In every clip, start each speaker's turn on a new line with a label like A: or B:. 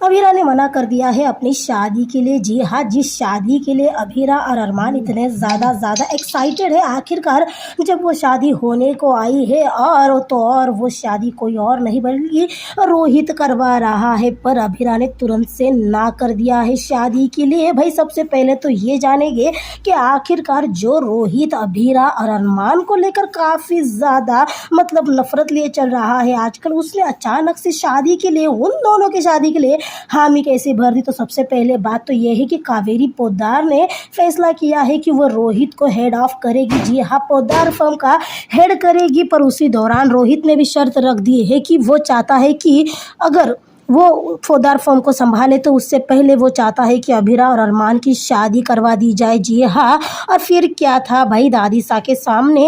A: अभीरा ने मना कर दिया है अपनी शादी के लिए। जी हाँ, जिस शादी के लिए अभीरा और अरमान इतने ज़्यादा एक्साइटेड है, आखिरकार जब वो शादी होने को आई है और वो शादी कोई और नहीं बल्कि रोहित करवा रहा है। पर अभीरा ने तुरंत से ना कर दिया है शादी के लिए। भाई सबसे पहले तो ये जानेंगे कि आखिरकार जो रोहित अभीरा और अरमान को लेकर काफ़ी ज़्यादा नफरत लिए चल रहा है आजकल, उसने अचानक से शादी के लिए, उन दोनों की शादी के लिए हामी कैसे भर दी। तो सबसे पहले बात तो यह है कि कावेरी पोद्दार ने फैसला किया है कि वो रोहित को हेड ऑफ करेगी। जी हाँ, पोद्दार फर्म का हेड करेगी। पर उसी दौरान रोहित ने भी शर्त रख दी है कि वो चाहता है कि अगर वो पोद्दार फर्म को संभाले तो उससे पहले वो चाहता है कि अभीरा और अरमान की शादी करवा दी जाए। जी हाँ, और फिर क्या था भाई, दादी के सामने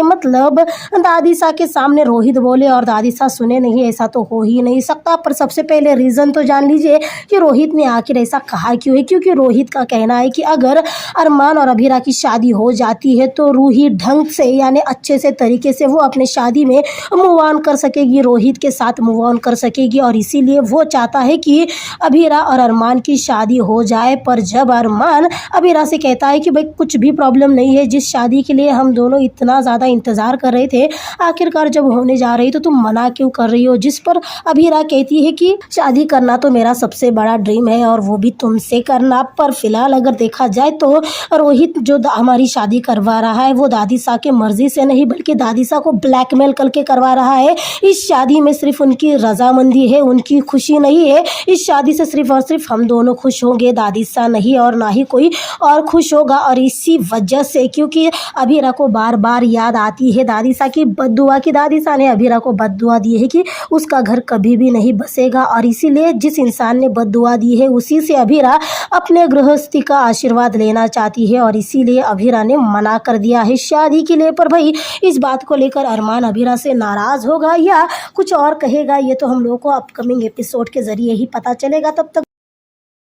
A: दादी के सामने रोहित बोले और दादी सुने नहीं, ऐसा तो हो ही नहीं सकता। पर सबसे पहले रीज़न तो जान लीजिए कि रोहित ने आखिर ऐसा कहा क्यों है। क्योंकि रोहित का कहना है कि अगर अरमान और अभीरा की शादी हो जाती है तो रूही ढंग से यानी अच्छे से तरीके से वो अपने शादी में मूव ऑन कर सकेगी, रोहित के साथ मूव ऑन कर सकेगी। और इसीलिए वो चाहता है कि अभीरा और अरमान की शादी हो जाए। पर जब अरमान अभीरा से कहता है कि भाई कुछ भी प्रॉब्लम नहीं है, जिस शादी के लिए हम दोनों इतना ज़्यादा इंतज़ार कर रहे थे आखिरकार जब होने जा रही तो तुम मना क्यों कर रही हो। जिस पर अभीरा कहती है कि शादी करना तो मेरा सबसे बड़ा ड्रीम है और वो भी तुमसे करना। पर फिलहाल अगर देखा जाए तो रोहित जो हमारी शादी करवा रहा है वो दादी के मर्जी से नहीं बल्कि दादी को ब्लैकमेल करके करवा रहा है। इस शादी में सिर्फ उनकी रजामंदी है, उनकी खुशी नहीं है। इस शादी से सिर्फ और सिर्फ हम दोनों खुश होंगे, दादी नहीं और ना ही कोई और खुश होगा। और इसी वजह से क्योंकि अभीरा को बार बार याद आती है दादी की बद्दुआ की, दादी ने अभीरा को बद्दुआ दी है कि उसका घर कभी भी नहीं बसेगा। और इसीलिए जिस इंसान ने बद्दुआ दी है उसी से अभीरा अपने गृहस्थी का आशीर्वाद लेना चाहती है। और इसीलिए अभीरा ने मना कर दिया है शादी के लिए। पर भाई इस बात को लेकर अरमान अभीरा से नाराज़ होगा या कुछ और कहेगा, ये तो हम लोगों को अपकमिंग एपिसोड के जरिए ही पता चलेगा। तब तक